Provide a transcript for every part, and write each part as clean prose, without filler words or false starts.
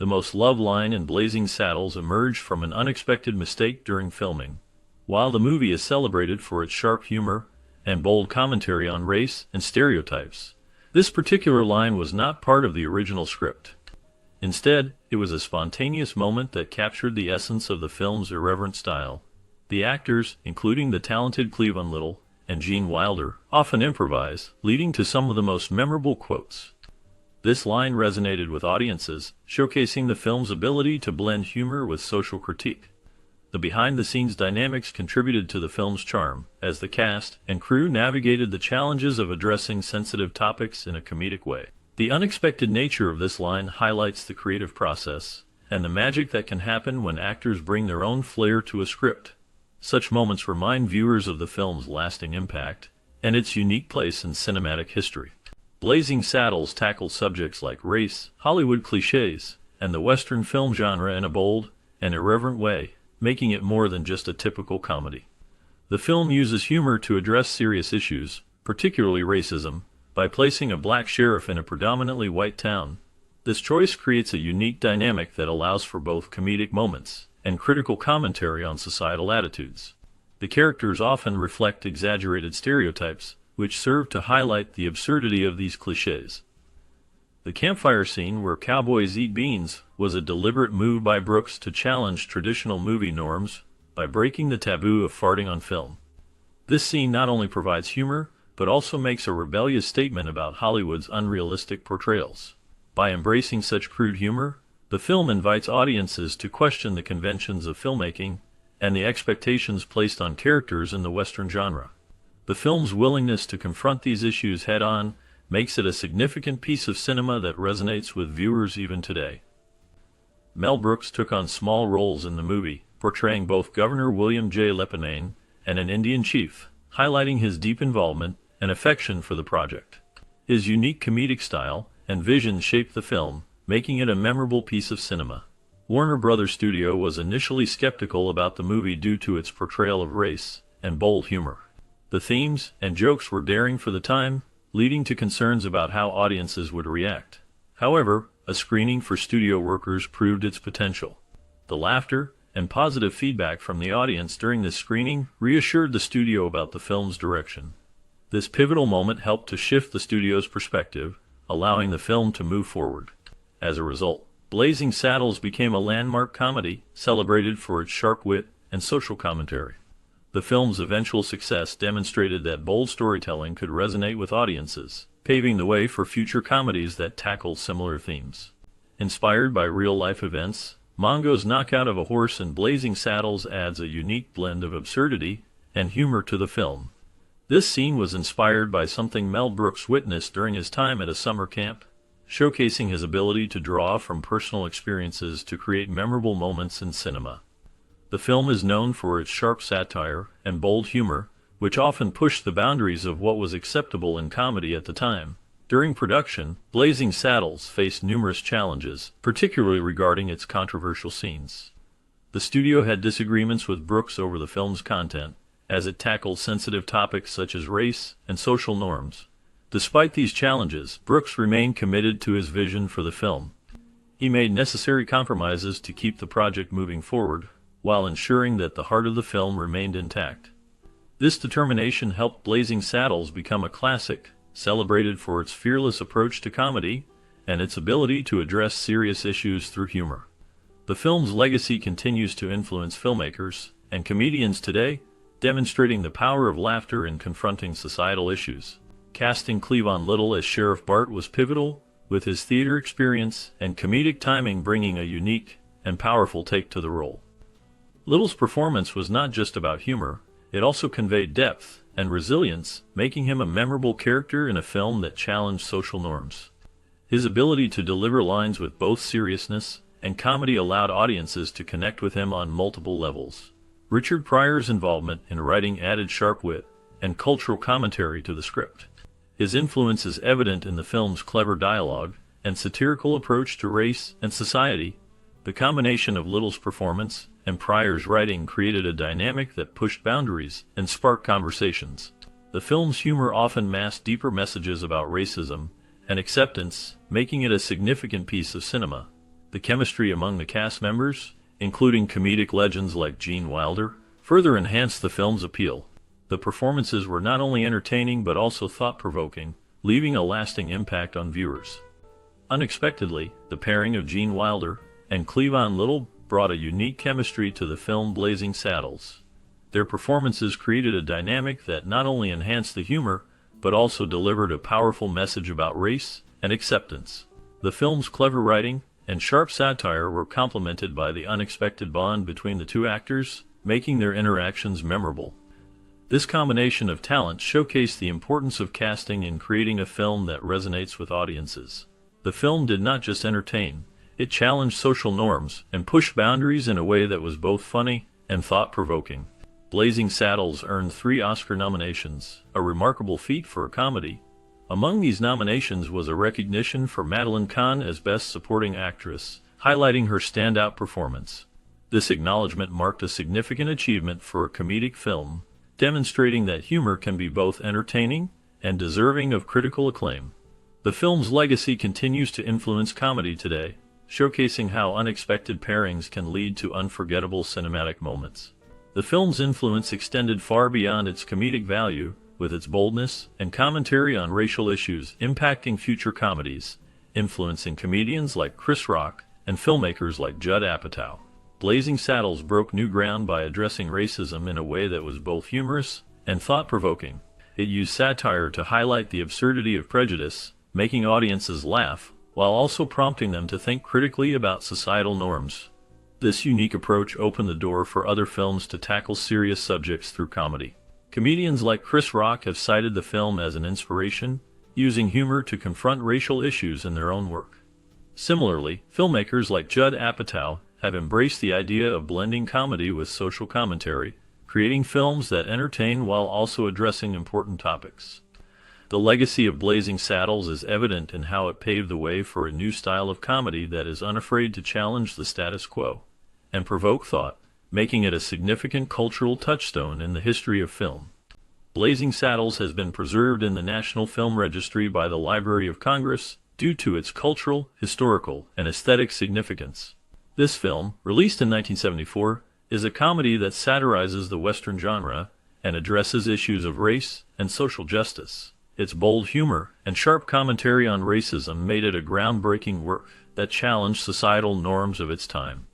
The most loved line in Blazing Saddles emerged from an unexpected mistake during filming. While the movie is celebrated for its sharp humor and bold commentary on race and stereotypes, this particular line was not part of the original script. Instead, it was a spontaneous moment that captured the essence of the film's irreverent style. The actors, including the talented Cleavon Little and Gene Wilder, often improvise, leading to some of the most memorable quotes. This line resonated with audiences, showcasing the film's ability to blend humor with social critique. The behind-the-scenes dynamics contributed to the film's charm, as the cast and crew navigated the challenges of addressing sensitive topics in a comedic way. The unexpected nature of this line highlights the creative process and the magic that can happen when actors bring their own flair to a script. Such moments remind viewers of the film's lasting impact and its unique place in cinematic history. Blazing Saddles tackles subjects like race, Hollywood cliches, and the Western film genre in a bold and irreverent way, making it more than just a typical comedy. The film uses humor to address serious issues, particularly racism, by placing a black sheriff in a predominantly white town. This choice creates a unique dynamic that allows for both comedic moments and critical commentary on societal attitudes. The characters often reflect exaggerated stereotypes, which serve to highlight the absurdity of these cliches. The campfire scene where cowboys eat beans was a deliberate move by Brooks to challenge traditional movie norms by breaking the taboo of farting on film. This scene not only provides humor, but also makes a rebellious statement about Hollywood's unrealistic portrayals. By embracing such crude humor, the film invites audiences to question the conventions of filmmaking and the expectations placed on characters in the Western genre. The film's willingness to confront these issues head-on makes it a significant piece of cinema that resonates with viewers even today. Mel Brooks took on small roles in the movie, portraying both Governor William J. Lepine and an Indian chief, highlighting his deep involvement and affection for the project. His unique comedic style and vision shaped the film, making it a memorable piece of cinema. Warner Brothers Studio was initially skeptical about the movie due to its portrayal of race and bold humor. The themes and jokes were daring for the time, leading to concerns about how audiences would react. However, a screening for studio workers proved its potential. The laughter and positive feedback from the audience during this screening reassured the studio about the film's direction. This pivotal moment helped to shift the studio's perspective, allowing the film to move forward. As a result, Blazing Saddles became a landmark comedy, celebrated for its sharp wit and social commentary. The film's eventual success demonstrated that bold storytelling could resonate with audiences, paving the way for future comedies that tackle similar themes. Inspired by real-life events, Mongo's knockout of a horse in Blazing Saddles adds a unique blend of absurdity and humor to the film. This scene was inspired by something Mel Brooks witnessed during his time at a summer camp, showcasing his ability to draw from personal experiences to create memorable moments in cinema. The film is known for its sharp satire and bold humor, which often pushed the boundaries of what was acceptable in comedy at the time. During production, Blazing Saddles faced numerous challenges, particularly regarding its controversial scenes. The studio had disagreements with Brooks over the film's content, as it tackled sensitive topics such as race and social norms. Despite these challenges, Brooks remained committed to his vision for the film. He made necessary compromises to keep the project moving forward, while ensuring that the heart of the film remained intact. This determination helped Blazing Saddles become a classic, celebrated for its fearless approach to comedy and its ability to address serious issues through humor. The film's legacy continues to influence filmmakers and comedians today, demonstrating the power of laughter in confronting societal issues. Casting Cleavon Little as Sheriff Bart was pivotal, with his theater experience and comedic timing bringing a unique and powerful take to the role. Little's performance was not just about humor, it also conveyed depth and resilience, making him a memorable character in a film that challenged social norms. His ability to deliver lines with both seriousness and comedy allowed audiences to connect with him on multiple levels. Richard Pryor's involvement in writing added sharp wit and cultural commentary to the script. His influence is evident in the film's clever dialogue and satirical approach to race and society. The combination of Little's performance and Pryor's writing created a dynamic that pushed boundaries and sparked conversations. The film's humor often masked deeper messages about racism and acceptance, making it a significant piece of cinema. The chemistry among the cast members, including comedic legends like Gene Wilder, further enhanced the film's appeal. The performances were not only entertaining but also thought-provoking, leaving a lasting impact on viewers. Unexpectedly, the pairing of Gene Wilder and Cleavon Little brought a unique chemistry to the film Blazing Saddles. Their performances created a dynamic that not only enhanced the humor, but also delivered a powerful message about race and acceptance. The film's clever writing and sharp satire were complemented by the unexpected bond between the two actors, making their interactions memorable. This combination of talent showcased the importance of casting in creating a film that resonates with audiences. The film did not just entertain, it challenged social norms and pushed boundaries in a way that was both funny and thought-provoking. Blazing Saddles earned 3 Oscar nominations, a remarkable feat for a comedy. Among these nominations was a recognition for Madeline Kahn as Best Supporting Actress, highlighting her standout performance. This acknowledgement marked a significant achievement for a comedic film, demonstrating that humor can be both entertaining and deserving of critical acclaim. The film's legacy continues to influence comedy today, showcasing how unexpected pairings can lead to unforgettable cinematic moments. The film's influence extended far beyond its comedic value, with its boldness and commentary on racial issues impacting future comedies, influencing comedians like Chris Rock and filmmakers like Judd Apatow. Blazing Saddles broke new ground by addressing racism in a way that was both humorous and thought-provoking. It used satire to highlight the absurdity of prejudice, making audiences laugh, while also prompting them to think critically about societal norms. This unique approach opened the door for other films to tackle serious subjects through comedy. Comedians like Chris Rock have cited the film as an inspiration, using humor to confront racial issues in their own work. Similarly, filmmakers like Judd Apatow have embraced the idea of blending comedy with social commentary, creating films that entertain while also addressing important topics. The legacy of Blazing Saddles is evident in how it paved the way for a new style of comedy that is unafraid to challenge the status quo and provoke thought, making it a significant cultural touchstone in the history of film. Blazing Saddles has been preserved in the National Film Registry by the Library of Congress due to its cultural, historical, and aesthetic significance. This film, released in 1974, is a comedy that satirizes the Western genre and addresses issues of race and social justice. Its bold humor and sharp commentary on racism made it a groundbreaking work that challenged societal norms of its time.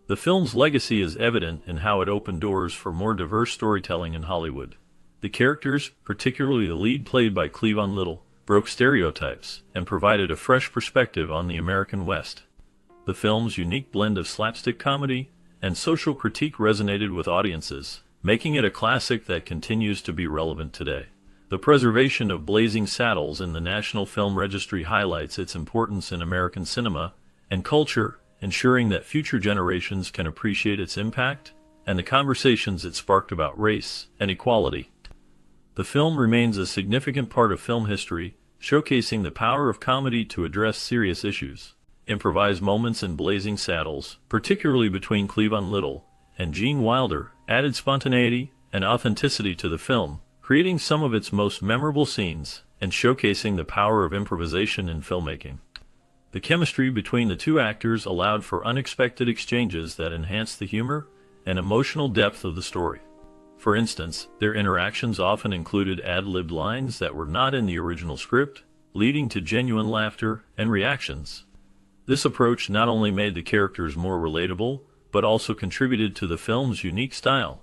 The film's legacy is evident in how it opened doors for more diverse storytelling in Hollywood. The characters, particularly the lead played by Cleavon Little, broke stereotypes and provided a fresh perspective on the American West. The film's unique blend of slapstick comedy and social critique resonated with audiences, making it a classic that continues to be relevant today. The preservation of Blazing Saddles in the National Film Registry highlights its importance in American cinema and culture, ensuring that future generations can appreciate its impact and the conversations it sparked about race and equality. The film remains a significant part of film history, showcasing the power of comedy to address serious issues. Improvised moments in Blazing Saddles, particularly between Cleavon Little and Gene Wilder, added spontaneity and authenticity to the film, creating some of its most memorable scenes and showcasing the power of improvisation in filmmaking. The chemistry between the two actors allowed for unexpected exchanges that enhanced the humor and emotional depth of the story. For instance, their interactions often included ad-libbed lines that were not in the original script, leading to genuine laughter and reactions. This approach not only made the characters more relatable, but also contributed to the film's unique style.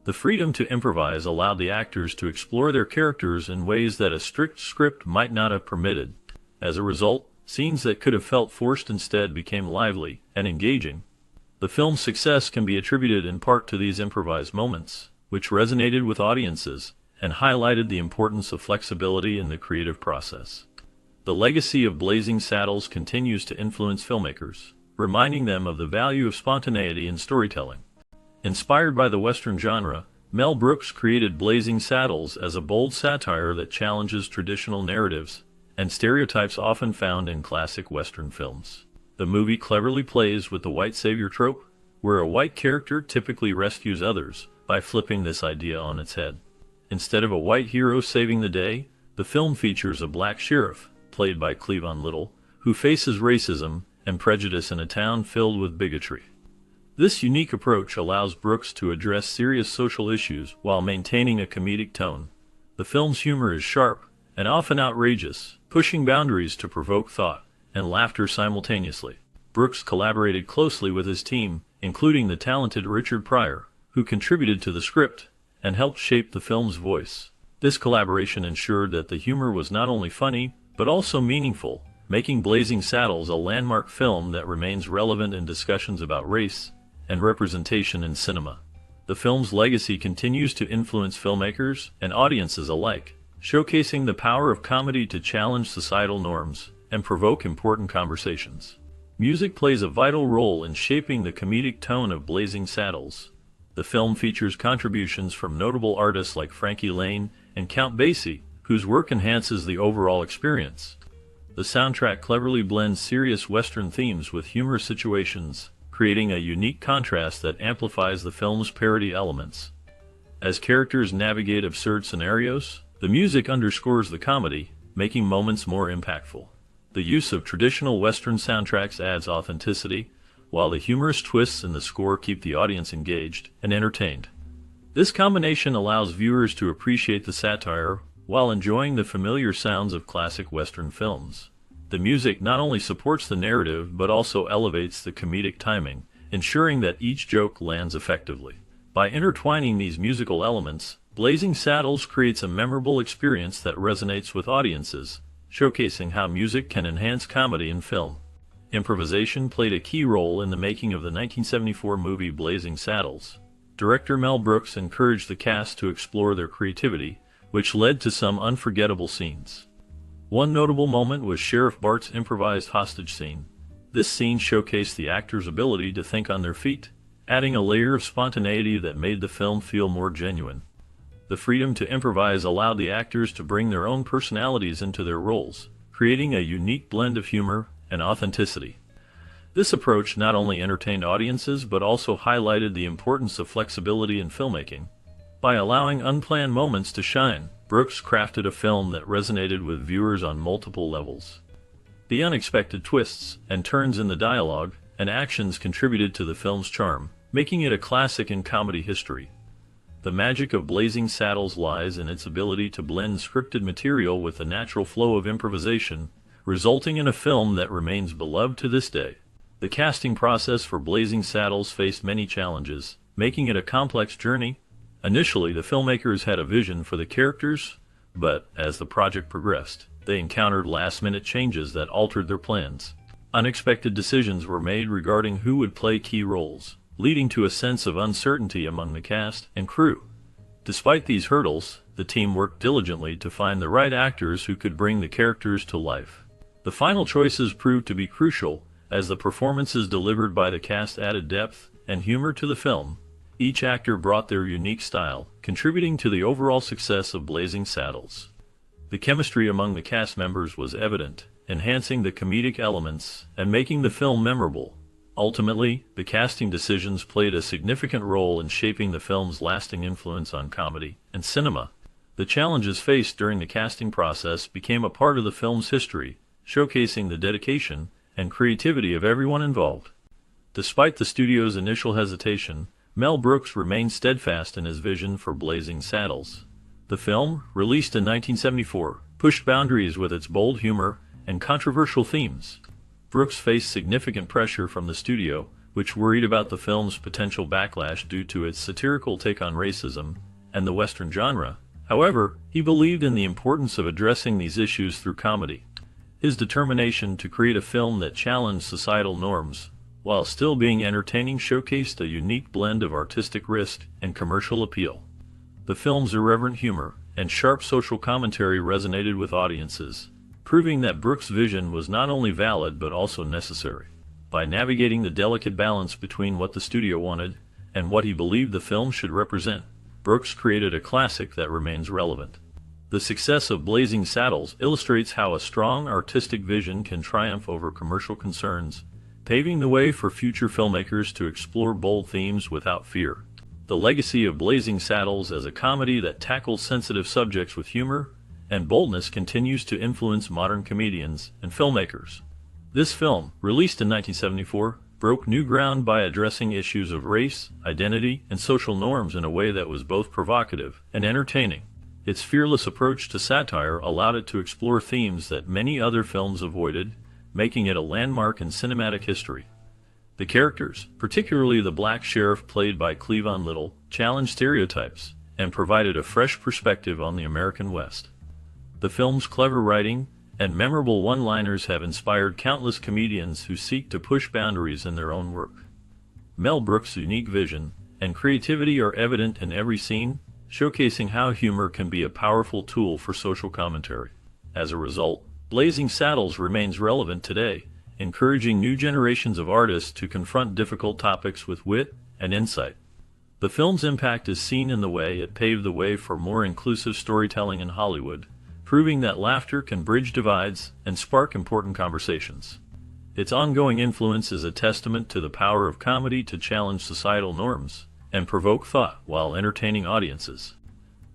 The freedom to improvise allowed the actors to explore their characters in ways that a strict script might not have permitted. As a result, scenes that could have felt forced instead became lively and engaging. The film's success can be attributed in part to these improvised moments, which resonated with audiences and highlighted the importance of flexibility in the creative process. The legacy of Blazing Saddles continues to influence filmmakers, reminding them of the value of spontaneity in storytelling. Inspired by the Western genre, Mel Brooks created Blazing Saddles as a bold satire that challenges traditional narratives and stereotypes often found in classic Western films. The movie cleverly plays with the white savior trope, where a white character typically rescues others by flipping this idea on its head. Instead of a white hero saving the day, the film features a black sheriff, played by Cleavon Little, who faces racism and prejudice in a town filled with bigotry. This unique approach allows Brooks to address serious social issues while maintaining a comedic tone. The film's humor is sharp and often outrageous, pushing boundaries to provoke thought and laughter simultaneously. Brooks collaborated closely with his team, including the talented Richard Pryor, who contributed to the script and helped shape the film's voice. This collaboration ensured that the humor was not only funny, but also meaningful, making Blazing Saddles a landmark film that remains relevant in discussions about race and representation in cinema. The film's legacy continues to influence filmmakers and audiences alike, showcasing the power of comedy to challenge societal norms and provoke important conversations. Music plays a vital role in shaping the comedic tone of Blazing Saddles. The film features contributions from notable artists like Frankie Laine and Count Basie, whose work enhances the overall experience. The soundtrack cleverly blends serious Western themes with humorous situations, creating a unique contrast that amplifies the film's parody elements. As characters navigate absurd scenarios, the music underscores the comedy, making moments more impactful. The use of traditional Western soundtracks adds authenticity, while the humorous twists in the score keep the audience engaged and entertained. This combination allows viewers to appreciate the satire while enjoying the familiar sounds of classic Western films. The music not only supports the narrative but also elevates the comedic timing, ensuring that each joke lands effectively. By intertwining these musical elements, Blazing Saddles creates a memorable experience that resonates with audiences, showcasing how music can enhance comedy in film. Improvisation played a key role in the making of the 1974 movie Blazing Saddles. Director Mel Brooks encouraged the cast to explore their creativity, which led to some unforgettable scenes. One notable moment was Sheriff Bart's improvised hostage scene. This scene showcased the actors' ability to think on their feet, adding a layer of spontaneity that made the film feel more genuine. The freedom to improvise allowed the actors to bring their own personalities into their roles, creating a unique blend of humor and authenticity. This approach not only entertained audiences but also highlighted the importance of flexibility in filmmaking. By allowing unplanned moments to shine, Brooks crafted a film that resonated with viewers on multiple levels. The unexpected twists and turns in the dialogue and actions contributed to the film's charm, making it a classic in comedy history. The magic of Blazing Saddles lies in its ability to blend scripted material with the natural flow of improvisation, resulting in a film that remains beloved to this day. The casting process for Blazing Saddles faced many challenges, making it a complex journey. Initially, the filmmakers had a vision for the characters, but as the project progressed, they encountered last-minute changes that altered their plans. Unexpected decisions were made regarding who would play key roles, leading to a sense of uncertainty among the cast and crew. Despite these hurdles, the team worked diligently to find the right actors who could bring the characters to life. The final choices proved to be crucial, as the performances delivered by the cast added depth and humor to the film. Each actor brought their unique style, contributing to the overall success of Blazing Saddles. The chemistry among the cast members was evident, enhancing the comedic elements and making the film memorable. Ultimately, the casting decisions played a significant role in shaping the film's lasting influence on comedy and cinema. The challenges faced during the casting process became a part of the film's history, showcasing the dedication and creativity of everyone involved. Despite the studio's initial hesitation, Mel Brooks remained steadfast in his vision for Blazing Saddles. The film, released in 1974, pushed boundaries with its bold humor and controversial themes. Brooks faced significant pressure from the studio, which worried about the film's potential backlash due to its satirical take on racism and the Western genre. However, he believed in the importance of addressing these issues through comedy. His determination to create a film that challenged societal norms, while still being entertaining, showcased a unique blend of artistic risk and commercial appeal. The film's irreverent humor and sharp social commentary resonated with audiences, proving that Brooks' vision was not only valid but also necessary. By navigating the delicate balance between what the studio wanted and what he believed the film should represent, Brooks created a classic that remains relevant. The success of Blazing Saddles illustrates how a strong artistic vision can triumph over commercial concerns, paving the way for future filmmakers to explore bold themes without fear. The legacy of Blazing Saddles as a comedy that tackles sensitive subjects with humor and boldness continues to influence modern comedians and filmmakers. This film, released in 1974, broke new ground by addressing issues of race, identity, and social norms in a way that was both provocative and entertaining. Its fearless approach to satire allowed it to explore themes that many other films avoided, making it a landmark in cinematic history. The characters, particularly the black sheriff played by Cleavon Little, challenged stereotypes and provided a fresh perspective on the American West. The film's clever writing and memorable one-liners have inspired countless comedians who seek to push boundaries in their own work. Mel Brooks' unique vision and creativity are evident in every scene, showcasing how humor can be a powerful tool for social commentary. As a result, Blazing Saddles remains relevant today, encouraging new generations of artists to confront difficult topics with wit and insight. The film's impact is seen in the way it paved the way for more inclusive storytelling in Hollywood, proving that laughter can bridge divides and spark important conversations. Its ongoing influence is a testament to the power of comedy to challenge societal norms and provoke thought while entertaining audiences.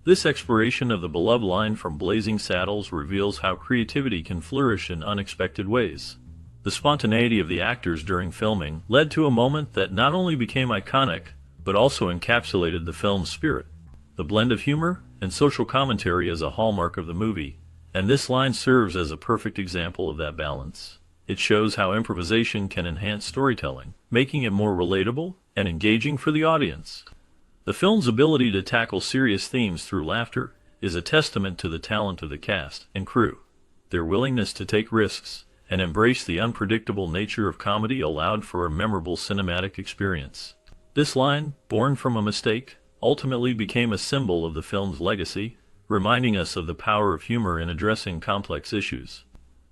This exploration of the beloved line from Blazing Saddles reveals how creativity can flourish in unexpected ways. The spontaneity of the actors during filming led to a moment that not only became iconic, but also encapsulated the film's spirit. The blend of humor and social commentary is a hallmark of the movie, and this line serves as a perfect example of that balance. It shows how improvisation can enhance storytelling, making it more relatable and engaging for the audience. The film's ability to tackle serious themes through laughter is a testament to the talent of the cast and crew. Their willingness to take risks and embrace the unpredictable nature of comedy allowed for a memorable cinematic experience. This line, born from a mistake, ultimately became a symbol of the film's legacy, reminding us of the power of humor in addressing complex issues.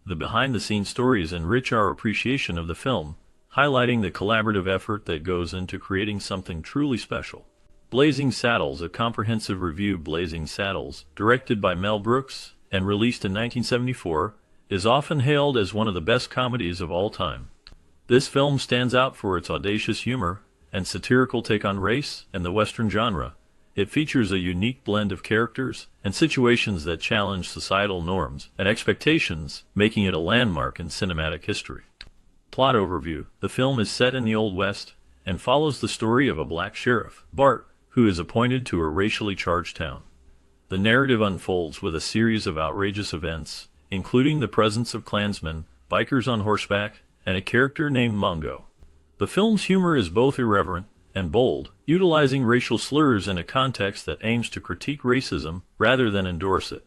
The behind-the-scenes stories enrich our appreciation of the film, highlighting the collaborative effort that goes into creating something truly special. Blazing Saddles, a comprehensive review. Blazing Saddles, directed by Mel Brooks and released in 1974, is often hailed as one of the best comedies of all time. This film stands out for its audacious humor and satirical take on race and the Western genre. It features a unique blend of characters and situations that challenge societal norms and expectations, making it a landmark in cinematic history. Plot overview. The film is set in the Old West and follows the story of a black sheriff, Bart, who is appointed to a racially charged town. The narrative unfolds with a series of outrageous events, including the presence of Klansmen, bikers on horseback, and a character named Mongo. The film's humor is both irreverent and bold, utilizing racial slurs in a context that aims to critique racism rather than endorse it.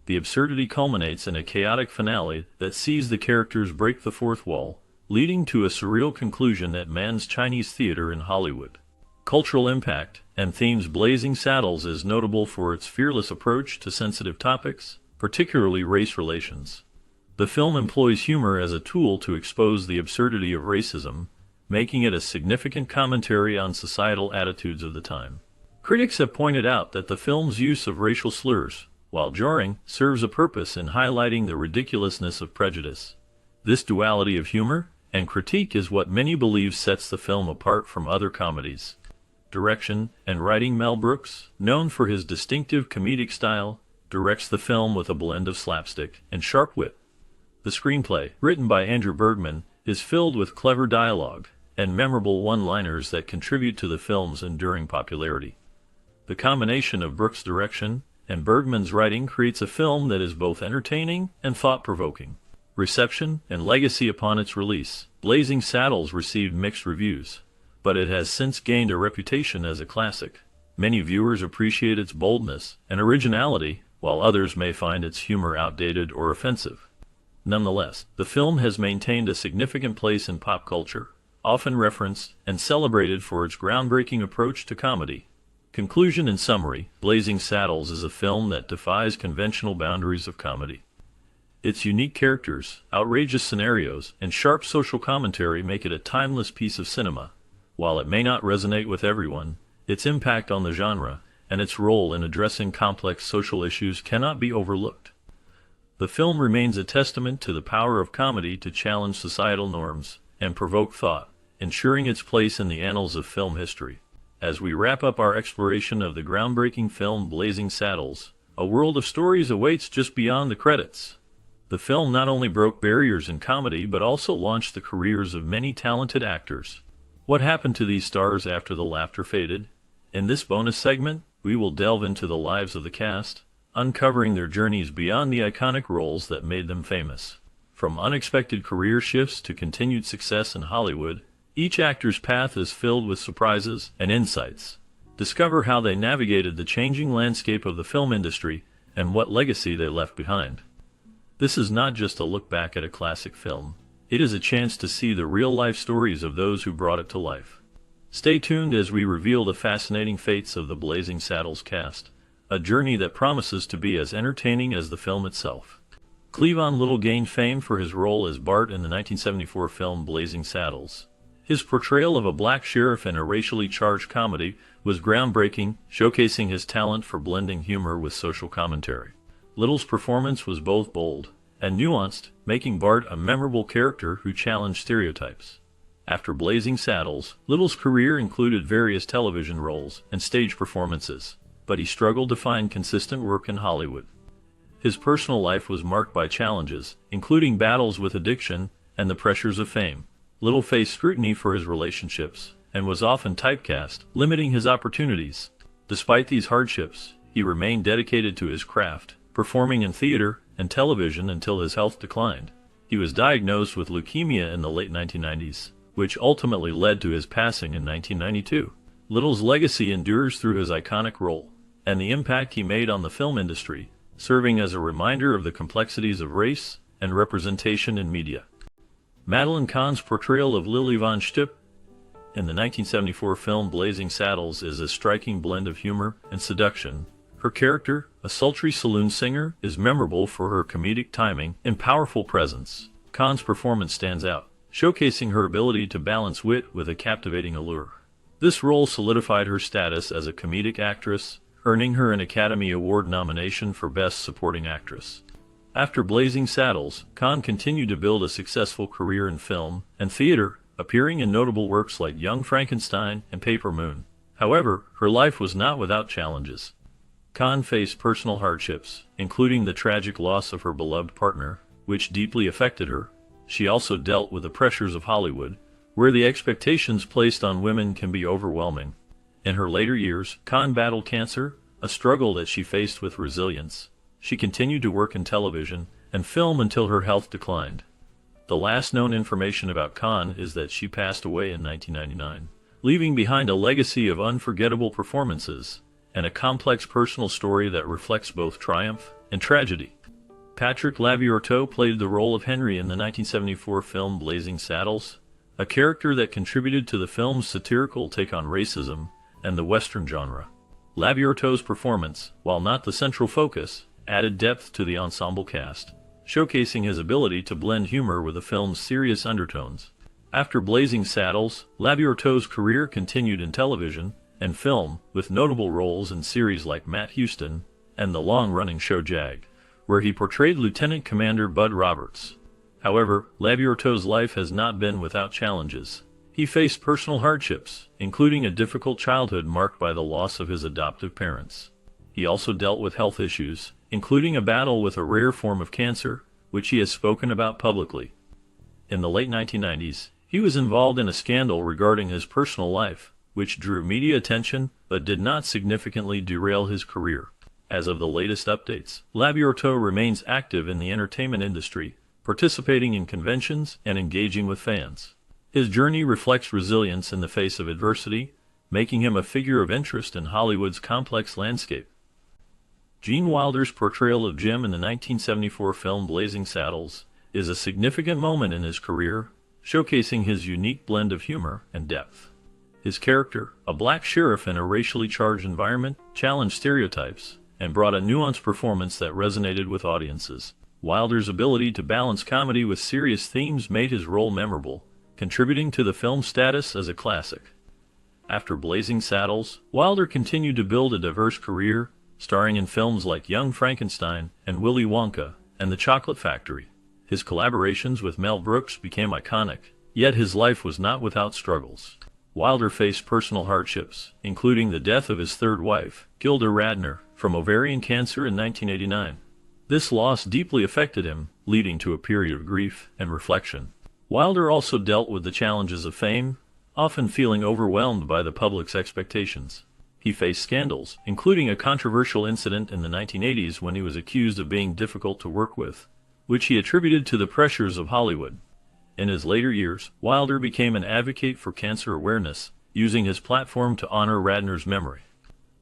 The absurdity culminates in a chaotic finale that sees the characters break the fourth wall, leading to a surreal conclusion at Mann's Chinese Theater in Hollywood. Cultural impact and themes. Blazing Saddles is notable for its fearless approach to sensitive topics, particularly race relations. The film employs humor as a tool to expose the absurdity of racism, making it a significant commentary on societal attitudes of the time. Critics have pointed out that the film's use of racial slurs, while jarring, serves a purpose in highlighting the ridiculousness of prejudice. This duality of humor and critique is what many believe sets the film apart from other comedies. Direction and writing. Mel Brooks, known for his distinctive comedic style, directs the film with a blend of slapstick and sharp wit. The screenplay, written by Andrew Bergman, is filled with clever dialogue and memorable one-liners that contribute to the film's enduring popularity. The combination of Brooks' direction and Bergman's writing creates a film that is both entertaining and thought-provoking. Reception and legacy. Upon its release, Blazing Saddles received mixed reviews, but it has since gained a reputation as a classic. Many viewers appreciate its boldness and originality, while others may find its humor outdated or offensive. Nonetheless, the film has maintained a significant place in pop culture, often referenced and celebrated for its groundbreaking approach to comedy. Conclusion and summary. Blazing Saddles is a film that defies conventional boundaries of comedy. Its unique characters, outrageous scenarios, and sharp social commentary make it a timeless piece of cinema. While it may not resonate with everyone, its impact on the genre and its role in addressing complex social issues cannot be overlooked. The film remains a testament to the power of comedy to challenge societal norms and provoke thought, ensuring its place in the annals of film history. As we wrap up our exploration of the groundbreaking film Blazing Saddles, a world of stories awaits just beyond the credits. The The film not only broke barriers in comedy but also launched the careers of many talented actors. What happened to these stars after the laughter faded? In this bonus segment, we will delve into the lives of the cast, uncovering their journeys beyond the iconic roles that made them famous. From unexpected career shifts to continued success in Hollywood, each actor's path is filled with surprises and insights. Discover how they navigated the changing landscape of the film industry and what legacy they left behind. This is not just a look back at a classic film. It is a chance to see the real-life stories of those who brought it to life. Stay tuned as we reveal the fascinating fates of the Blazing Saddles cast, a journey that promises to be as entertaining as the film itself. Cleavon Little gained fame for his role as Bart in the 1974 film Blazing Saddles. His portrayal of a black sheriff in a racially charged comedy was groundbreaking, showcasing his talent for blending humor with social commentary. Little's performance was both bold and nuanced, making Bart a memorable character who challenged stereotypes. After Blazing Saddles, Little's career included various television roles and stage performances, but he struggled to find consistent work in Hollywood. His personal life was marked by challenges, including battles with addiction and the pressures of fame. Little faced scrutiny for his relationships and was often typecast, limiting his opportunities. Despite these hardships, he remained dedicated to his craft, performing in theater and television until his health declined. He was diagnosed with leukemia in the late 1990s, which ultimately led to his passing in 1992. Little's legacy endures through his iconic role and the impact he made on the film industry, serving as a reminder of the complexities of race and representation in media. Madeline Kahn's portrayal of Lily Von Shtupp in the 1974 film Blazing Saddles is a striking blend of humor and seduction. Her character, a sultry saloon singer, is memorable for her comedic timing and powerful presence. Kahn's performance stands out, showcasing her ability to balance wit with a captivating allure. This role solidified her status as a comedic actress, earning her an Academy Award nomination for Best Supporting Actress. After Blazing Saddles, Kahn continued to build a successful career in film and theater, appearing in notable works like Young Frankenstein and Paper Moon. However, her life was not without challenges. Kahn faced personal hardships, including the tragic loss of her beloved partner, which deeply affected her. She also dealt with the pressures of Hollywood, where the expectations placed on women can be overwhelming. In her later years, Kahn battled cancer, a struggle that she faced with resilience. She continued to work in television and film until her health declined. The last known information about Kahn is that she passed away in 1999, leaving behind a legacy of unforgettable performances and a complex personal story that reflects both triumph and tragedy. Patrick Labyorteaux played the role of Henry in the 1974 film Blazing Saddles, a character that contributed to the film's satirical take on racism and the Western genre. Labyorteaux's performance, while not the central focus, added depth to the ensemble cast, showcasing his ability to blend humor with the film's serious undertones. After Blazing Saddles, Labyorteaux's career continued in television and film, with notable roles in series like Matt Houston and the long-running show Jag, where he portrayed Lieutenant Commander Bud Roberts. However, Labyorteaux's life has not been without challenges. He faced personal hardships, including a difficult childhood marked by the loss of his adoptive parents. He also dealt with health issues, including a battle with a rare form of cancer, which he has spoken about publicly. In the late 1990s, he was involved in a scandal regarding his personal life, which drew media attention but did not significantly derail his career. As of the latest updates, Labyorteaux remains active in the entertainment industry, participating in conventions and engaging with fans. His journey reflects resilience in the face of adversity, making him a figure of interest in Hollywood's complex landscape. Gene Wilder's portrayal of Jim in the 1974 film Blazing Saddles is a significant moment in his career, showcasing his unique blend of humor and depth. His character, a black sheriff in a racially charged environment, challenged stereotypes and brought a nuanced performance that resonated with audiences. Wilder's ability to balance comedy with serious themes made his role memorable, contributing to the film's status as a classic. After Blazing Saddles, Wilder continued to build a diverse career, starring in films like Young Frankenstein and Willy Wonka and The Chocolate Factory. His collaborations with Mel Brooks became iconic, yet his life was not without struggles. Wilder faced personal hardships, including the death of his third wife, Gilda Radner, from ovarian cancer in 1989. This loss deeply affected him, leading to a period of grief and reflection. Wilder also dealt with the challenges of fame, often feeling overwhelmed by the public's expectations. He faced scandals, including a controversial incident in the 1980s when he was accused of being difficult to work with, which he attributed to the pressures of Hollywood. In his later years, Wilder became an advocate for cancer awareness, using his platform to honor Radner's memory.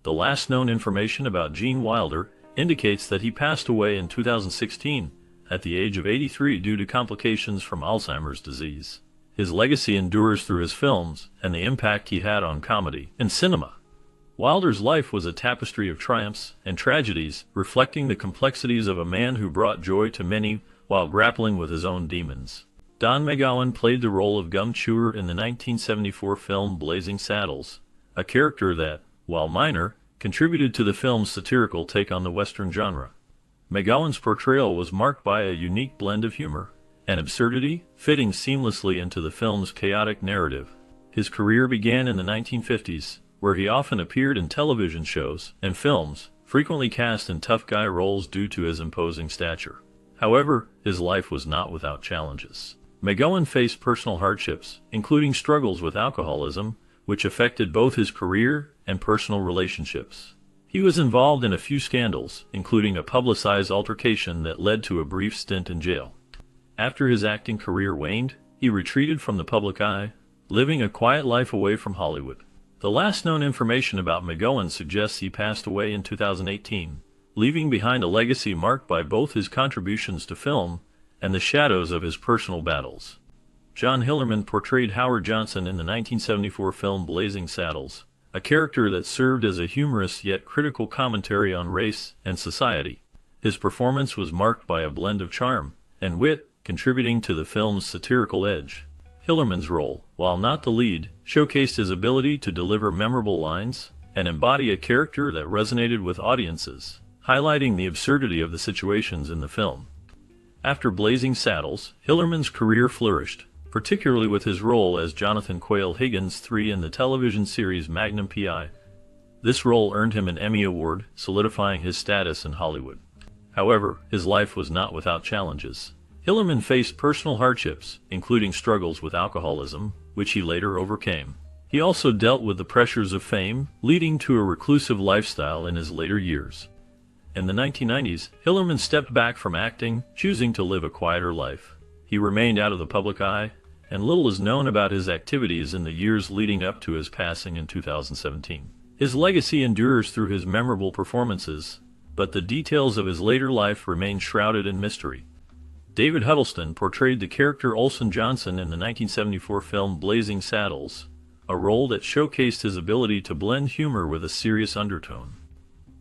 The last known information about Gene Wilder indicates that he passed away in 2016 at the age of 83 due to complications from Alzheimer's disease. His legacy endures through his films and the impact he had on comedy and cinema. Wilder's life was a tapestry of triumphs and tragedies, reflecting the complexities of a man who brought joy to many while grappling with his own demons. Don McGowan played the role of Gum Chewer in the 1974 film Blazing Saddles, a character that, while minor, contributed to the film's satirical take on the Western genre. McGowan's portrayal was marked by a unique blend of humor and absurdity, fitting seamlessly into the film's chaotic narrative. His career began in the 1950s, where he often appeared in television shows and films, frequently cast in tough guy roles due to his imposing stature. However, his life was not without challenges. McGowan faced personal hardships, including struggles with alcoholism, which affected both his career and personal relationships. He was involved in a few scandals, including a publicized altercation that led to a brief stint in jail. After his acting career waned, he retreated from the public eye, living a quiet life away from Hollywood. The last known information about McGowan suggests he passed away in 2018, leaving behind a legacy marked by both his contributions to film and the shadows of his personal battles. John Hillerman portrayed Howard Johnson in the 1974 film Blazing Saddles, a character that served as a humorous yet critical commentary on race and society. His performance was marked by a blend of charm and wit, contributing to the film's satirical edge. Hillerman's role, while not the lead, showcased his ability to deliver memorable lines and embody a character that resonated with audiences, highlighting the absurdity of the situations in the film. After Blazing Saddles, Hillerman's career flourished, particularly with his role as Jonathan Quayle Higgins III in the television series Magnum P.I. This role earned him an Emmy Award, solidifying his status in Hollywood. However, his life was not without challenges. Hillerman faced personal hardships, including struggles with alcoholism, which he later overcame. He also dealt with the pressures of fame, leading to a reclusive lifestyle in his later years. In the 1990s, Hillerman stepped back from acting, choosing to live a quieter life. He remained out of the public eye, and little is known about his activities in the years leading up to his passing in 2017. His legacy endures through his memorable performances, but the details of his later life remain shrouded in mystery. David Huddleston portrayed the character Olson Johnson in the 1974 film Blazing Saddles, a role that showcased his ability to blend humor with a serious undertone.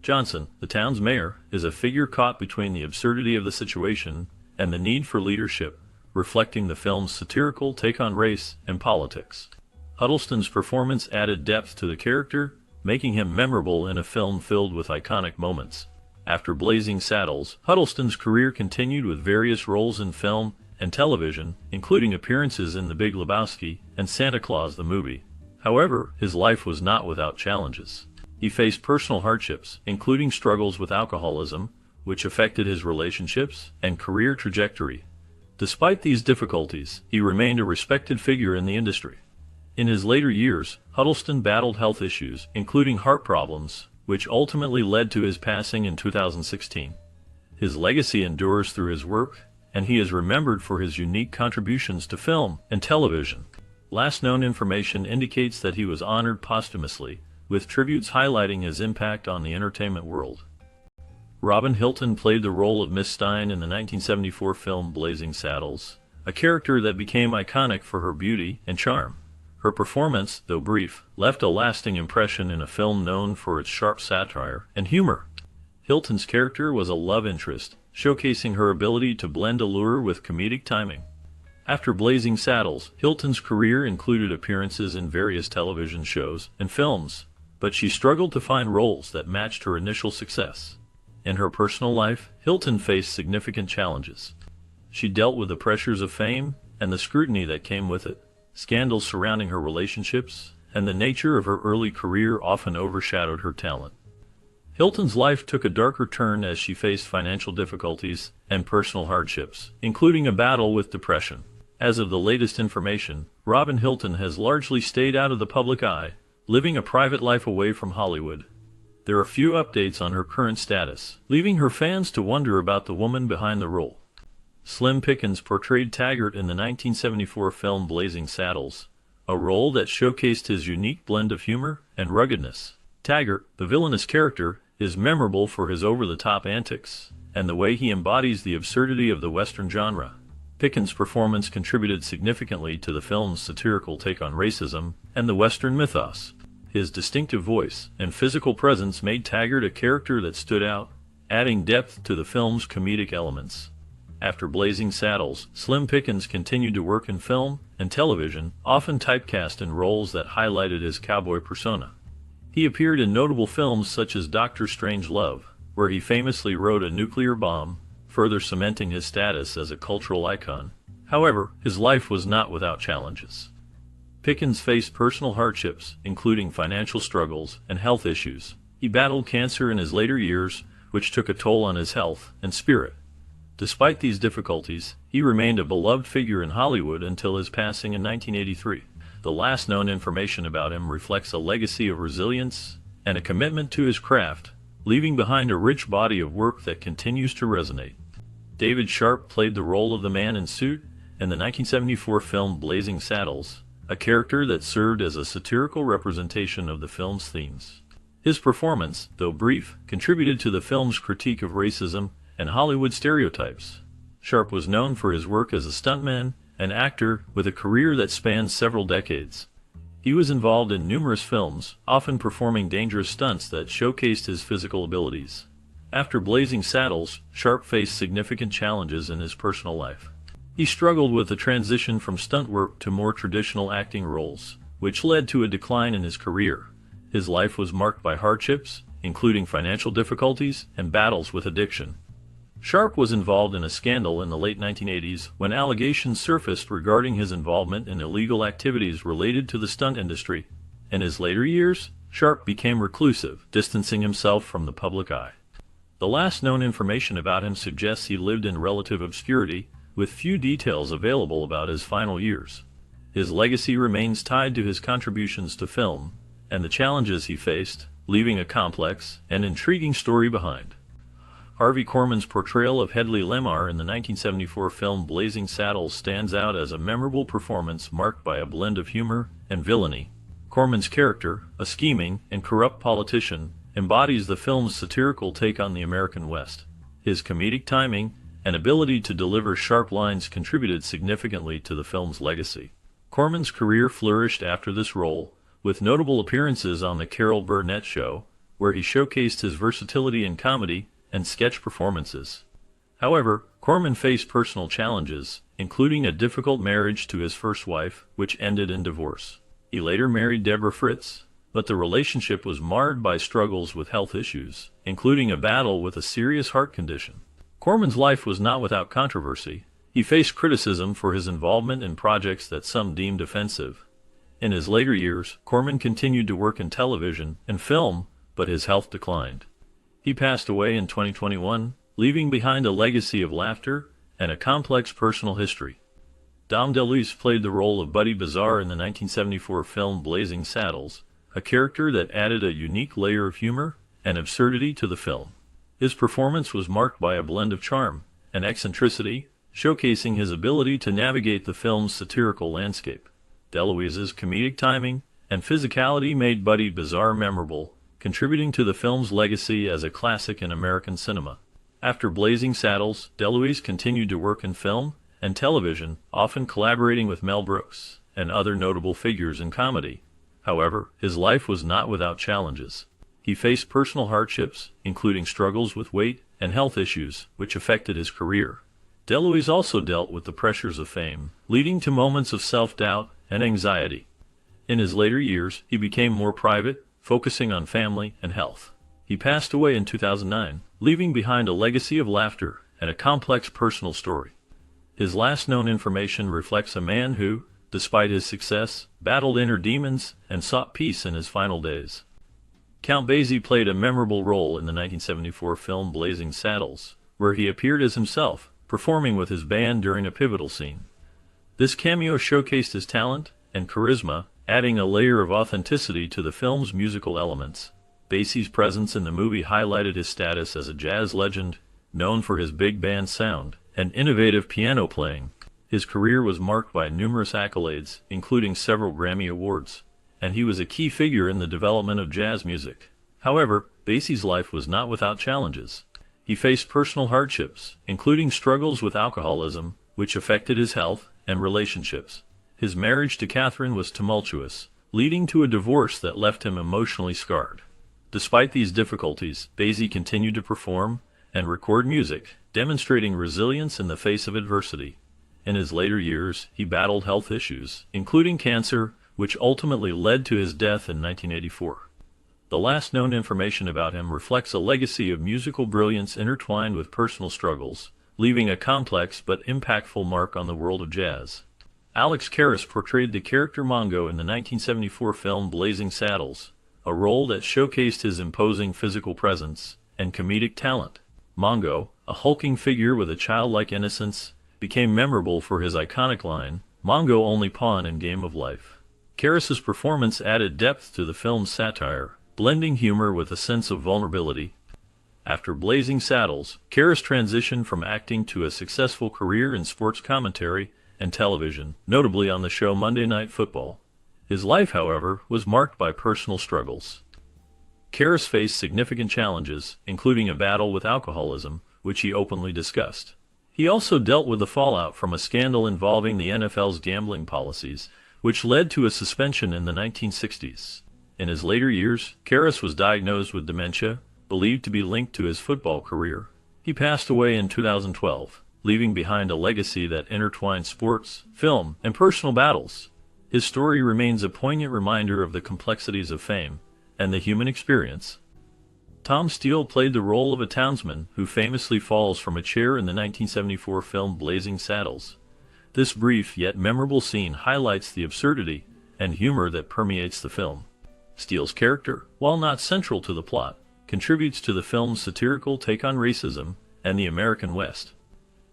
Johnson, the town's mayor, is a figure caught between the absurdity of the situation and the need for leadership, reflecting the film's satirical take on race and politics. Huddleston's performance added depth to the character, making him memorable in a film filled with iconic moments. After Blazing Saddles, Huddleston's career continued with various roles in film and television, including appearances in The Big Lebowski and Santa Claus the Movie. However, his life was not without challenges. He faced personal hardships, including struggles with alcoholism, which affected his relationships and career trajectory. Despite these difficulties, he remained a respected figure in the industry. In his later years, Huddleston battled health issues, including heart problems, which ultimately led to his passing in 2016. His legacy endures through his work, and he is remembered for his unique contributions to film and television. Last known information indicates that he was honored posthumously, with tributes highlighting his impact on the entertainment world. Robin Hilton played the role of Miss Stein in the 1974 film Blazing Saddles, a character that became iconic for her beauty and charm. Her performance, though brief, left a lasting impression in a film known for its sharp satire and humor. Hilton's character was a love interest, showcasing her ability to blend allure with comedic timing. After Blazing Saddles, Hilton's career included appearances in various television shows and films, but she struggled to find roles that matched her initial success. In her personal life, Hilton faced significant challenges. She dealt with the pressures of fame and the scrutiny that came with it. Scandals surrounding her relationships and the nature of her early career often overshadowed her talent. Hilton's life took a darker turn as she faced financial difficulties and personal hardships, including a battle with depression. As of the latest information, Robin Hilton has largely stayed out of the public eye, living a private life away from Hollywood. There are few updates on her current status, leaving her fans to wonder about the woman behind the role. Slim Pickens portrayed Taggart in the 1974 film Blazing Saddles, a role that showcased his unique blend of humor and ruggedness. Taggart, the villainous character, is memorable for his over-the-top antics and the way he embodies the absurdity of the Western genre. Pickens' performance contributed significantly to the film's satirical take on racism and the Western mythos. His distinctive voice and physical presence made Taggart a character that stood out, adding depth to the film's comedic elements. After Blazing Saddles, Slim Pickens continued to work in film and television, often typecast in roles that highlighted his cowboy persona. He appeared in notable films such as Doctor Strangelove, where he famously rode a nuclear bomb, further cementing his status as a cultural icon. However, his life was not without challenges. Pickens faced personal hardships, including financial struggles and health issues. He battled cancer in his later years, which took a toll on his health and spirit. Despite these difficulties, he remained a beloved figure in Hollywood until his passing in 1983. The last known information about him reflects a legacy of resilience and a commitment to his craft, leaving behind a rich body of work that continues to resonate. David Sharp played the role of the man in suit in the 1974 film Blazing Saddles, a character that served as a satirical representation of the film's themes. His performance, though brief, contributed to the film's critique of racism and Hollywood stereotypes. Sharp was known for his work as a stuntman and actor with a career that spans several decades. He was involved in numerous films, often performing dangerous stunts that showcased his physical abilities. After Blazing Saddles, Sharp faced significant challenges in his personal life. He struggled with the transition from stunt work to more traditional acting roles, which led to a decline in his career. His life was marked by hardships, including financial difficulties and battles with addiction. Sharp was involved in a scandal in the late 1980s when allegations surfaced regarding his involvement in illegal activities related to the stunt industry. In his later years, Sharp became reclusive, distancing himself from the public eye. The last known information about him suggests he lived in relative obscurity, with few details available about his final years. His legacy remains tied to his contributions to film and the challenges he faced, leaving a complex and intriguing story behind. Harvey Korman's portrayal of Hedley Lemar in the 1974 film Blazing Saddles stands out as a memorable performance marked by a blend of humor and villainy. Korman's character, a scheming and corrupt politician, embodies the film's satirical take on the American West. His comedic timing and ability to deliver sharp lines contributed significantly to the film's legacy. Korman's career flourished after this role, with notable appearances on The Carol Burnett Show, where he showcased his versatility in comedy and sketch performances. However, Korman faced personal challenges, including a difficult marriage to his first wife, which ended in divorce. He later married Deborah Fritz, but the relationship was marred by struggles with health issues, including a battle with a serious heart condition. Korman's life was not without controversy. He faced criticism for his involvement in projects that some deemed offensive. In his later years, Korman continued to work in television and film, but his health declined. He passed away in 2021, leaving behind a legacy of laughter and a complex personal history. Dom DeLuise played the role of Buddy Bazaar in the 1974 film Blazing Saddles, a character that added a unique layer of humor and absurdity to the film. His performance was marked by a blend of charm and eccentricity, showcasing his ability to navigate the film's satirical landscape. DeLuise's comedic timing and physicality made Buddy Bazaar memorable, contributing to the film's legacy as a classic in American cinema. After Blazing Saddles, DeLuise continued to work in film and television, often collaborating with Mel Brooks and other notable figures in comedy. However, his life was not without challenges. He faced personal hardships, including struggles with weight and health issues, which affected his career. DeLuise also dealt with the pressures of fame, leading to moments of self-doubt and anxiety. In his later years, he became more private, focusing on family and health. He passed away in 2009, leaving behind a legacy of laughter and a complex personal story. His last known information reflects a man who, despite his success, battled inner demons and sought peace in his final days. Count Basie played a memorable role in the 1974 film Blazing Saddles, where he appeared as himself, performing with his band during a pivotal scene. This cameo showcased his talent and charisma, adding a layer of authenticity to the film's musical elements. Basie's presence in the movie highlighted his status as a jazz legend, known for his big band sound and innovative piano playing. His career was marked by numerous accolades, including several Grammy Awards, and he was a key figure in the development of jazz music. However, Basie's life was not without challenges. He faced personal hardships, including struggles with alcoholism, which affected his health and relationships. His marriage to Catherine was tumultuous, leading to a divorce that left him emotionally scarred. Despite these difficulties, Basie continued to perform and record music, demonstrating resilience in the face of adversity. In his later years, he battled health issues, including cancer, which ultimately led to his death in 1984. The last known information about him reflects a legacy of musical brilliance intertwined with personal struggles, leaving a complex but impactful mark on the world of jazz. Alex Karras portrayed the character Mongo in the 1974 film Blazing Saddles, a role that showcased his imposing physical presence and comedic talent. Mongo, a hulking figure with a childlike innocence, became memorable for his iconic line, "Mongo only pawn in game of life." Karras's performance added depth to the film's satire, blending humor with a sense of vulnerability. After Blazing Saddles, Karras transitioned from acting to a successful career in sports commentary and television, notably on the show Monday Night Football. His life, however, was marked by personal struggles. Karras faced significant challenges, including a battle with alcoholism, which he openly discussed. He also dealt with the fallout from a scandal involving the NFL's gambling policies, which led to a suspension in the 1960s. In his later years, Karras was diagnosed with dementia, believed to be linked to his football career. He passed away in 2012, leaving behind a legacy that intertwined sports, film, and personal battles. His story remains a poignant reminder of the complexities of fame and the human experience. Tom Steele played the role of a townsman who famously falls from a chair in the 1974 film Blazing Saddles. This brief yet memorable scene highlights the absurdity and humor that permeates the film. Steele's character, while not central to the plot, contributes to the film's satirical take on racism and the American West.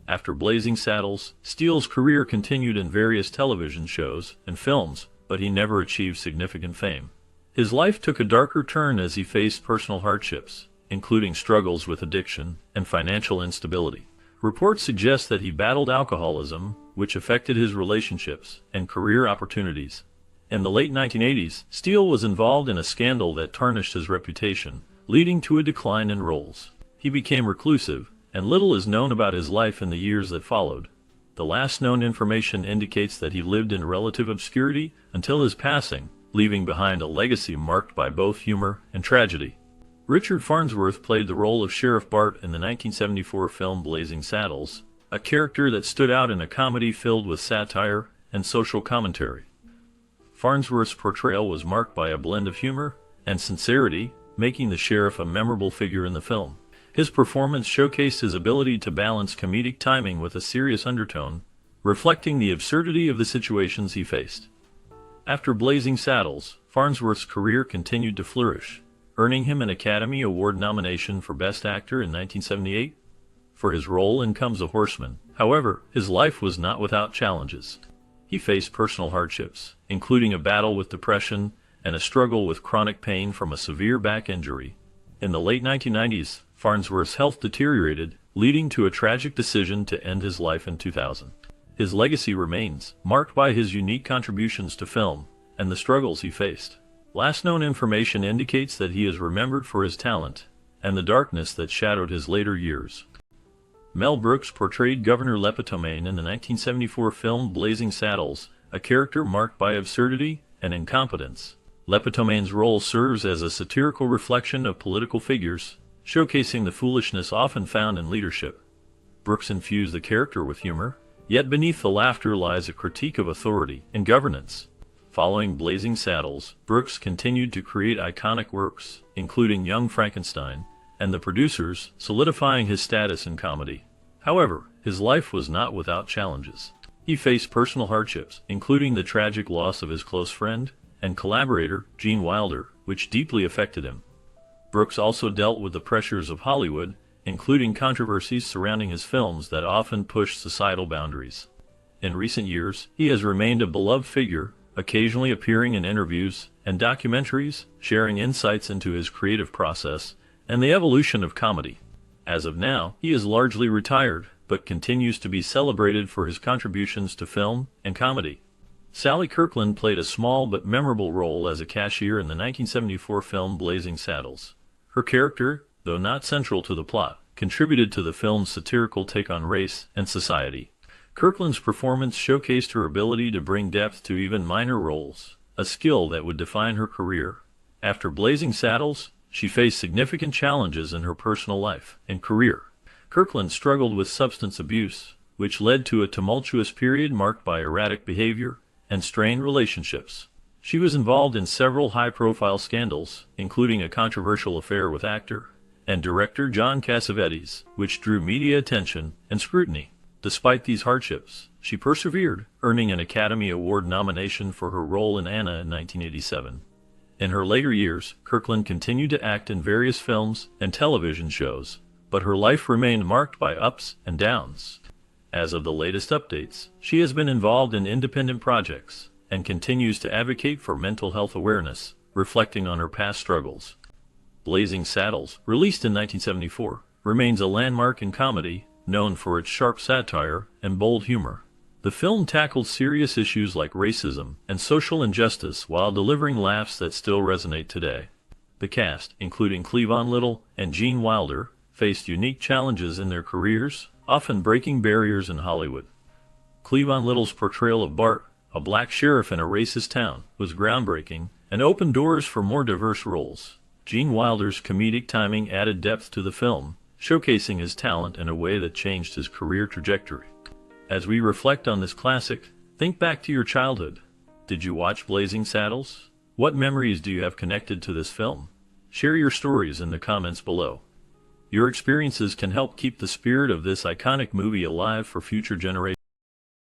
After Blazing Saddles, Steele's career continued in various television shows and films, but he never achieved significant fame. His life took a darker turn as he faced personal hardships, including struggles with addiction and financial instability. Reports suggest that he battled alcoholism, which affected his relationships and career opportunities. In the late 1980s, Steele was involved in a scandal that tarnished his reputation, leading to a decline in roles. He became reclusive, and little is known about his life in the years that followed. The last known information indicates that he lived in relative obscurity until his passing, leaving behind a legacy marked by both humor and tragedy. Richard Farnsworth played the role of Sheriff Bart in the 1974 film Blazing Saddles, a character that stood out in a comedy filled with satire and social commentary. Farnsworth's portrayal was marked by a blend of humor and sincerity, making the sheriff a memorable figure in the film. His performance showcased his ability to balance comedic timing with a serious undertone, reflecting the absurdity of the situations he faced. After Blazing Saddles, Farnsworth's career continued to flourish, earning him an Academy Award nomination for Best Actor in 1978 for his role in Comes a Horseman. However, his life was not without challenges. He faced personal hardships, including a battle with depression and a struggle with chronic pain from a severe back injury. In the late 1990s, Farnsworth's health deteriorated, leading to a tragic decision to end his life in 2000. His legacy remains, marked by his unique contributions to film and the struggles he faced. Last known information indicates that he is remembered for his talent and the darkness that shadowed his later years. Mel Brooks portrayed Governor Lepetomaine in the 1974 film Blazing Saddles, a character marked by absurdity and incompetence. Lepetomaine's role serves as a satirical reflection of political figures, showcasing the foolishness often found in leadership. Brooks infused the character with humor, yet beneath the laughter lies a critique of authority and governance. Following Blazing Saddles, Brooks continued to create iconic works, including Young Frankenstein and The Producers, solidifying his status in comedy. However, his life was not without challenges. He faced personal hardships, including the tragic loss of his close friend and collaborator, Gene Wilder, which deeply affected him. Brooks also dealt with the pressures of Hollywood, including controversies surrounding his films that often pushed societal boundaries. In recent years, he has remained a beloved figure, occasionally appearing in interviews and documentaries, sharing insights into his creative process and the evolution of comedy. As of now, he is largely retired, but continues to be celebrated for his contributions to film and comedy. Sally Kirkland played a small but memorable role as a cashier in the 1974 film Blazing Saddles. Her character, though not central to the plot, contributed to the film's satirical take on race and society. Kirkland's performance showcased her ability to bring depth to even minor roles, a skill that would define her career. After Blazing Saddles, she faced significant challenges in her personal life and career. Kirkland struggled with substance abuse, which led to a tumultuous period marked by erratic behavior and strained relationships. She was involved in several high-profile scandals, including a controversial affair with actor and director John Cassavetes, which drew media attention and scrutiny. Despite these hardships, she persevered, earning an Academy Award nomination for her role in Anna in 1987. In her later years, Kirkland continued to act in various films and television shows, but her life remained marked by ups and downs. As of the latest updates, she has been involved in independent projects and continues to advocate for mental health awareness, reflecting on her past struggles. Blazing Saddles, released in 1974, remains a landmark in comedy, known for its sharp satire and bold humor. The film tackled serious issues like racism and social injustice while delivering laughs that still resonate today. The cast, including Cleavon Little and Gene Wilder, faced unique challenges in their careers, often breaking barriers in Hollywood. Cleavon Little's portrayal of Bart, a black sheriff in a racist town, was groundbreaking and opened doors for more diverse roles. Gene Wilder's comedic timing added depth to the film, showcasing his talent in a way that changed his career trajectory. As we reflect on this classic, think back to your childhood. Did you watch Blazing Saddles? What memories do you have connected to this film? Share your stories in the comments below. Your experiences can help keep the spirit of this iconic movie alive for future generations.